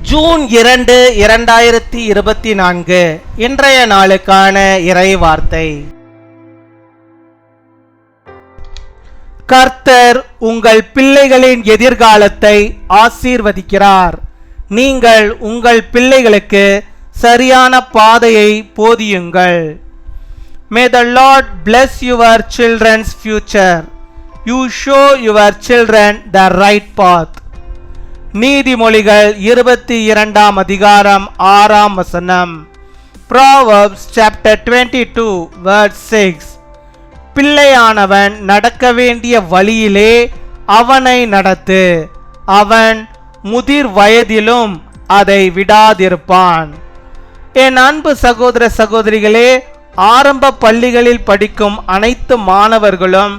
June 2, 2024 இன்றைய நாளுக்கான இறை வார்த்தை. கர்த்தர் உங்கள் பிள்ளைகளின் எதிர்காலத்தை ஆசீர்வதிக்கிறார். நீங்கள் உங்கள் பிள்ளைகளுக்கு சரியான பாதையை போதியுங்கள். May the Lord bless your children's future. You show your children the right path. நீதிமொழிகள் 22 அதிகாரம் 6 Proverbs chapter 22 verse 6. பிள்ளையானவன் நடக்க வேண்டிய வழியிலே அவனை நடத்து, அவன் முதிர் வயதிலும் அதை விடாதிருப்பான். என் அன்பு சகோதர சகோதரிகளே, ஆரம்ப பள்ளிகளில் படிக்கும் அனைத்து மாணவர்களும்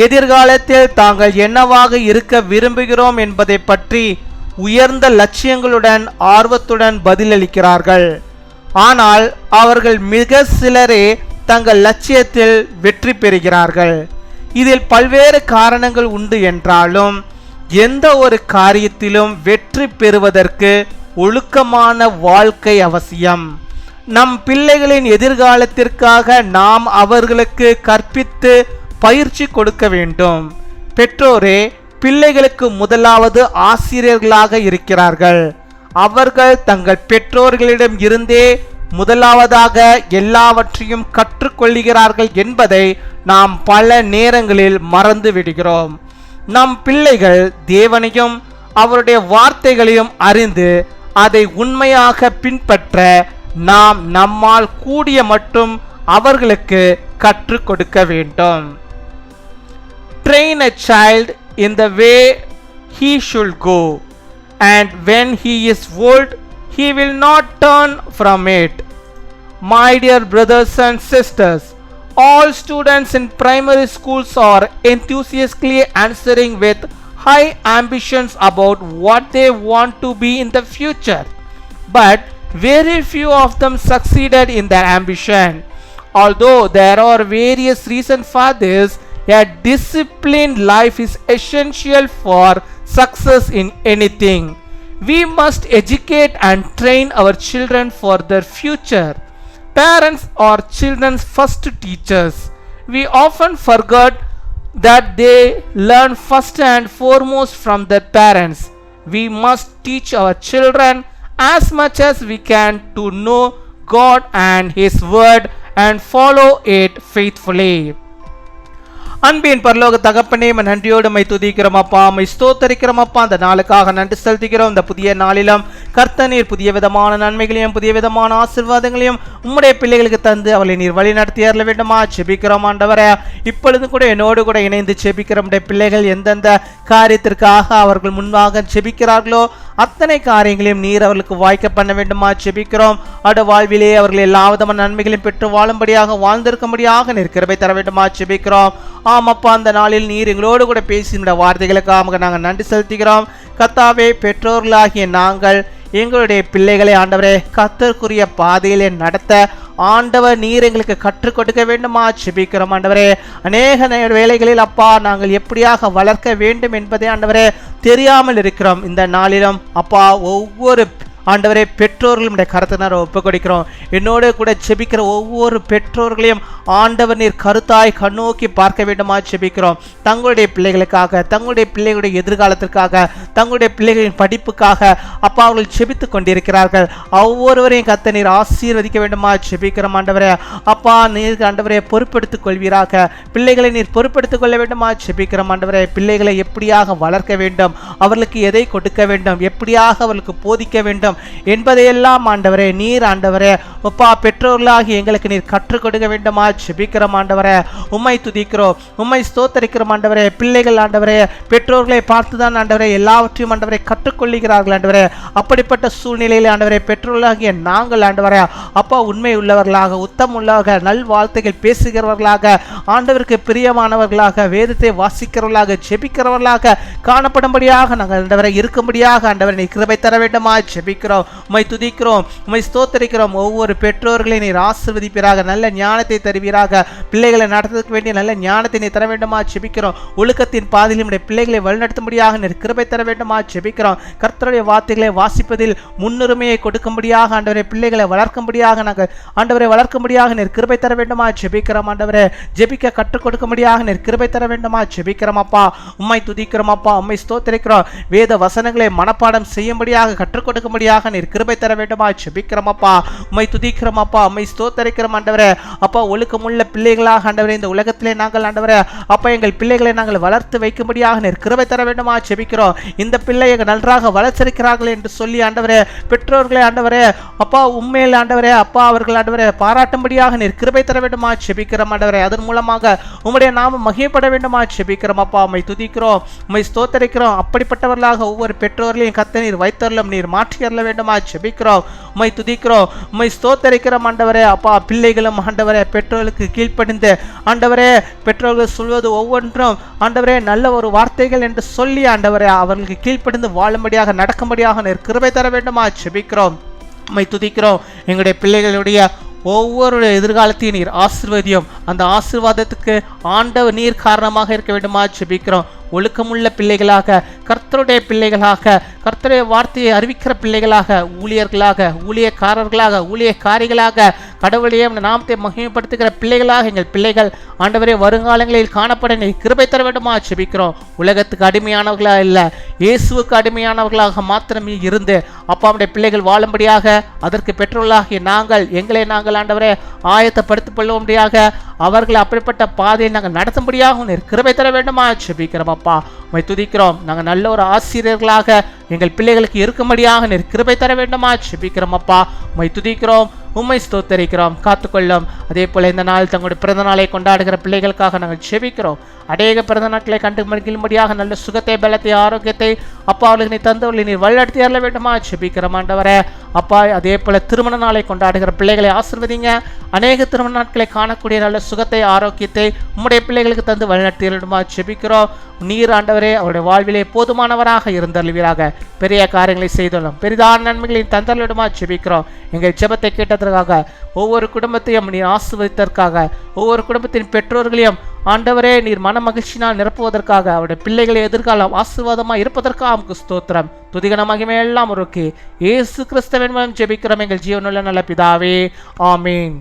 எதிர்காலத்தில் தாங்கள் என்னவாக இருக்க விரும்புகிறோம் என்பதை பற்றி உயர்ந்த லட்சியங்களுடன் ஆர்வத்துடன் பதிலளிக்கிறார்கள். ஆனால் அவர்கள் மிக சிலரே தங்கள் லட்சியத்தில் வெற்றி பெறுகிறார்கள். இதில் பல்வேறு காரணங்கள் உண்டு என்றாலும் எந்த ஒரு காரியத்திலும் வெற்றி பெறுவதற்கு ஒழுக்கமான வாழ்க்கை அவசியம். நம் பிள்ளைகளின் எதிர்காலத்திற்காக நாம் அவர்களுக்கு கற்பித்து பயிற்சி கொடுக்க வேண்டும். பெற்றோரே பிள்ளைகளுக்கு முதலாவது ஆசிரியர்களாக இருக்கிறார்கள். அவர்கள் தங்கள் பெற்றோர்களிடம் இருந்தே முதலாவதாக எல்லாவற்றையும் கற்றுக்கொள்கிறார்கள் என்பதை நாம் பல நேரங்களில் மறந்து விடுகிறோம். நம் பிள்ளைகள் தேவனையும் அவருடைய வார்த்தைகளையும் அறிந்து அதை உண்மையாக பின்பற்ற நாம் நம்மால் கூடிய மட்டும் அவர்களுக்கு கற்றுக் கொடுக்க வேண்டும். Train a child in the way he should go, and when he is old, he will not turn from it. My dear brothers and sisters, all students in primary schools are enthusiastically answering with high ambitions about what they want to be in the future. But very few of them succeeded in their ambition. Although there are various reasons for this, a disciplined life is essential for success in anything. We must educate and train our children for their future. Parents are children's first teachers. We often forget that they learn first and foremost from their parents. We must teach our children as much as we can to know God and His Word and follow it faithfully. அன்பின் பரலோக தகப்பனே, நன்றியோடு my துதிக்கிறோம் அப்பா, my ஸ்தோத்தரிக்கிறோம் அப்பா. அந்த நாளுக்காக நன்றி செலுத்துகிறோம். இந்த புதிய நாளிலும் கர்த்தர் நீர் புதிய விதமான நன்மைகளையும் புதிய விதமான ஆசீர்வாதங்களையும் உம்முடைய பிள்ளைகளுக்கு தந்து அவளை நீர் வழி நடத்தி அருள வேண்டுமா செபிக்கிறோம் ஆண்டவரே. இப்பொழுது கூட என்னோடு கூட இணைந்து செபிக்கிற நம்முடைய பிள்ளைகள் எந்தெந்த காரியத்திற்காக அவர்கள் முன்பாக செபிக்கிறார்களோ அத்தனை காரியங்களையும் நீர் அவர்களுக்கு வாய்க்க பண்ண வேண்டுமா செபிக்கிறோம். அடு வாழ்விலே அவர்கள் எல்லா விதமான நன்மைகளையும் பெற்று வாழும்படியாக வாழ்ந்திருக்கும்படியாக நீர் கிருபை தர வேண்டுமா செபிக்கிறோம். ஆமாப்பா, அந்த நாளில் நீர் எங்களோடு கூட பேசி இந்த வார்த்தைகளுக்காக நாங்கள் நன்றி செலுத்துகிறோம். கர்த்தாவே, பெற்றோர்களாகிய நாங்கள் எங்களுடைய பிள்ளைகளை ஆண்டவரே கர்த்தருக்குரிய பாதையிலே நடத்த ஆண்டவர் நீர் எங்களுக்கு கற்றுக் கொடுக்க வேண்டுமா செபிக்கிறோம் ஆண்டவரே. அநேக வேளைகளில் அப்பா நாங்கள் எப்படியாக வளர்க்க வேண்டும் என்பதை ஆண்டவரே தெரியாமல் இருக்கிறோம். இந்த நாளிலும் அப்பா ஒவ்வொரு ஆண்டவரே பெற்றோர்களுடைய கருத்தினார் ஒப்புக் கொடுக்கிறோம். என்னோடு கூட செபிக்கிற ஒவ்வொரு பெற்றோர்களையும் ஆண்டவர் நீர் கருத்தாய் கண்ணோக்கி பார்க்க வேண்டுமா செபிக்கிறோம். தங்களுடைய பிள்ளைகளுக்காக, தங்களுடைய பிள்ளைகளுடைய எதிர்காலத்திற்காக, தங்களுடைய பிள்ளைகளின் படிப்புக்காக அப்பா அவர்கள் செபித்து கொண்டிருக்கிறார்கள். ஒவ்வொருவரையும் கர்த்தர் நீர் ஆசீர்வதிக்க வேண்டுமா செபிக்கிறோம் ஆண்டவரே. அப்பா நீர் ஆண்டவரே பொறுப்பெடுத்துக் கொள்வீராக. பிள்ளைகளை நீர் பொறுப்பெடுத்துக் கொள்ள வேண்டுமா செபிக்கிறோம் ஆண்டவரே. பிள்ளைகளை எப்படியாக வளர்க்க வேண்டும், அவர்களுக்கு எதை கொடுக்க வேண்டும், எப்படியாக அவர்களுக்கு போதிக்க வேண்டும் என்பதையெல்லாம் ஆண்டவரே நீர் ஆண்டவரே அப்பா பெற்றோர்களாகி எங்களுக்கு நீர் கற்றுக் கொடுக்க வேண்டுமா செபிக்கிறோம் ஆண்டவரே. உம்மை துதிக்கிறோம், உம்மை ஸ்தோத்தரிக்கிறோம் ஆண்டவரே. பிள்ளைகள் ஆண்டவரே பெற்றோர்களை பார்த்துதான் ஆண்டவரே எல்லாவற்றையும் ஆண்டவரை கற்றுக்கொள்ளுகிறார்கள் ஆண்டவரே. அப்படிப்பட்ட சூழ்நிலையில் ஆண்டவரே பெற்றோர்களாகிய நாங்கள் ஆண்டவரே அப்பா உண்மை உள்ளவர்களாக, உத்தம் உள்ளவர்கள், நல் வார்த்தைகள் பேசுகிறவர்களாக, ஆண்டவருக்கு பிரியமானவர்களாக, வேதத்தை வாசிக்கிறவர்களாக, ஜெபிக்கிறவர்களாக காணப்படும்படியாக நாங்கள் ஆண்டவரை இருக்கும்படியாக ஆண்டவரை நீ கிருபை தர வேண்டுமா ஜெபிக்கிறோம். ஜெபிக்கிறோம். உம்மை துதிக்கிறோம், உம்மை ஸ்தோத்திரிக்கிறோம். ஒவ்வொரு பெற்றோர்களையும் நீர் ஆசீர்வதிப்பீராக, நல்ல ஞானத்தை தருவீராக. பிள்ளைகளை நடத்துவதற்கு வேண்டிய நல்ல ஞானத்தை நீ தர வேண்டுமா ஜெபிக்கிறோம். ஒழுக்கத்தின் பாதையில் நம்முடைய பிள்ளைகளை வழிநடத்தும்படியாக நீர் கிருபை தர வேண்டுமா ஜெபிக்கிறோம். கர்த்தருடைய வார்த்தைகளை வாசிப்பதில் முன்னுரிமையை கொடுக்கும்படியாக ஆண்டவரே, பிள்ளைகளை வளர்க்கும்படியாக நாங்கள் ஆண்டவரை வளர்க்கும்படியாக நீர் கிருபை தர வேண்டுமா ஜெபிக்கிறோம். ஆண்டவரே, ஜெபிக்க கற்றுக் கொடுக்கும்படியாக நீர் கிருபை தர வேண்டுமா ஜெபிக்கிறோம். அப்பா, உம்மை துதிக்கிறோம். அப்பா, உம்மை ஸ்தோத்திரிக்கிறோம். வேத வசனங்களை மனப்பாடம் செய்யும்படியாக கற்றுக் கொடுக்கும்படியாக நீர் கிருபை தர வேண்டுமா ஜெபிக்கிறோம். அப்பா, உம்மை துதிக்கிறோம். அப்பா, உம்மை ஸ்தோத்திரிக்கிறோம். ஆண்டவரே, அப்பா, ஒழுக்கமுள்ள பிள்ளைகளாக ஆண்டவரே இந்த உலகத்திலே நாங்கள் ஆண்டவரே அப்பா எங்கள் பிள்ளைகளை நாங்கள் வளர்த்து வைக்கும்படியாக நீர் கிருபை தர வேண்டுமா ஜெபிக்கிறோம். இந்த பிள்ளைகள் நன்றாக வளர்ச்சிருக்கிறார்கள் என்று சொல்லி ஆண்டவரே பெற்றோர்களை ஆண்டவரே அப்பா உண்மையில் ஆண்டவரே அப்பா அவர்கள் ஆண்டவரே பாராட்டும்படியாக நீர் கிருபை தர வேண்டுமா ஜெபிக்கிறோம். ஆண்டவரே, அதன் மூலமாக உம்முடைய நாமம் மகிமைப்பட வேண்டுமா ஜெபிக்கிறோம். அப்பா, உம்மை துதிக்கிறோம், உம்மை ஸ்தோத்திரிக்கிறோம். அப்படிப்பட்டவர்களாக ஒவ்வொரு பெற்றோர்களையும் கர்த்தர் நீர் வைத்தருளும், நீர் மாற்றி அருள வேண்டுமா ஜெபிக்கிறோம். உம்மை துதிக்கிறோம், உம்மை ஸ்தோத்திரிக்கிறோம். ஆண்டவரே, அப்பா, பிள்ளைகளும் ஆண்டவரே பெற்றோர்களுக்கு கீழ்ப்படிந்து ஆண்டவரே பெற்றோர்கள் சொல்வது ஒவ்வொன்றும் ஆண்டவரே நல்ல ஒரு வார்த்தைகள் என்று சொல்லி ஆண்டவரே அவர்களுக்கு கீழ்ப்படிந்து வாழும்படியாக நடக்கும்படியாக நீர் கிருபை தர வேண்டுமா ஜெபிக்கிறோம். உம்மை துதிக்கிறோம். எங்களுடைய பிள்ளைகளுடைய ஒவ்வொரு எதிர்காலத்தையும் நீர் ஆசீர்வதியும். அந்த ஆசீர்வாதத்துக்கு ஆண்டவர் நீர் காரணமாக இருக்க வேண்டுமா ஜெபிக்கிறோம். ஒழுக்கமுள்ள பிள்ளைகளாக, கர்த்தருடைய பிள்ளைகளாக, கர்த்தருடைய வார்த்தையை அறிவிக்கிற பிள்ளைகளாக, ஊழியர்களாக, ஊழியக்காரர்களாக, ஊழியக்காரிகளாக, கடவுளையே நாமத்தை மகிமைப்படுத்துகிற பிள்ளைகளாக எங்கள் பிள்ளைகள் ஆண்டவரே வருங்காலங்களில் காணப்பட நீ கிருபை தர வேண்டுமா ஜெபிக்கிறோம். உலகத்துக்கு அடிமையானவர்களாக இல்லை, இயேசுவுக்கு அடிமையானவர்களாக மாத்திரமே இருந்து அப்பாவுடைய பிள்ளைகள் வாழும்படியாக அதற்கு பெற்றோர்களாகிய நாங்கள் எங்களை நாங்கள் ஆண்டவரே ஆயத்தப்படுத்திக் கொள்ளும்படியாக அவர்களை அப்படிப்பட்ட பாதையை நாங்கள் நடத்தும்படியாக நீர் கிருபை தர வேண்டுமா ஜெபிக்கிறோம். அப்பா, உம்மை துதிக்கிறோம். நாங்கள் நல்ல ஒரு ஆசிரியர்களாக எங்கள் பிள்ளைகளுக்கு இருக்கும்படியாக நீர் கிருபை தர வேண்டுமா ஜெபிக்கிறோம். அப்பா, உம்மை துதிக்கிறோம், உம்மை ஸ்தோத்தரிக்கிறோம். காத்துக்கொள்ளும். அதே போல இந்த நாள் தங்களுடைய பிறந்த நாளை கொண்டாடுகிற பிள்ளைகளுக்காக நாங்கள் ஜெபிக்கிறோம். அநேக பிறந்த நாட்களை கண்டு மகிழும்படியாக நல்ல சுகத்தை, பலத்தை, ஆரோக்கியத்தை அப்பா அவர்களுக்கு நீ தந்தவர்களை நீர் வழிநடத்தி அருள வேண்டுமா ஜெபிக்கிறோம். ஆண்டவரே, அப்பா, அதே போல திருமண நாளை கொண்டாடுகிற பிள்ளைகளை ஆசீர்வதிங்க. அநேக திருமண நாட்களை காணக்கூடிய நல்ல சுகத்தை, ஆரோக்கியத்தை உம்முடைய பிள்ளைகளுக்கு தந்து வழிநடத்தி அருளுமா ஜெபிக்கிறோம். நீர் ஆண்டவரே அவருடைய வாழ்விலே போதுமானவராக இருந்தருள்வீராக. பெரிய காரியங்களை செய்துள்ளோம், பெரிதான நன்மைகளின் தந்தருளிடுமா ஜெபிக்கிறோம். எங்கள் ஜெபத்தை கேட்டதற்காக, ஒவ்வொரு குடும்பத்தையும் நீர் ஆசீர்வதித்ததற்காக, ஒவ்வொரு குடும்பத்தின் பெற்றோர்களையும் ஆண்டவரே நீர் மன மகிழ்ச்சினால் நிரப்புவதற்காக, அவருடைய பிள்ளைகளை எதிர்காலம் ஆசீர்வாதமாக இருப்பதற்காக நமக்கு ஸ்தோத்திரம். துதிகன மகிமை எல்லாம் ஒருக்கி இயேசு கிறிஸ்துவின் மூலம் ஜெபிக்கிறோம் எங்கள் ஜீவனுள்ள நல்ல பிதாவே, ஆமீன்.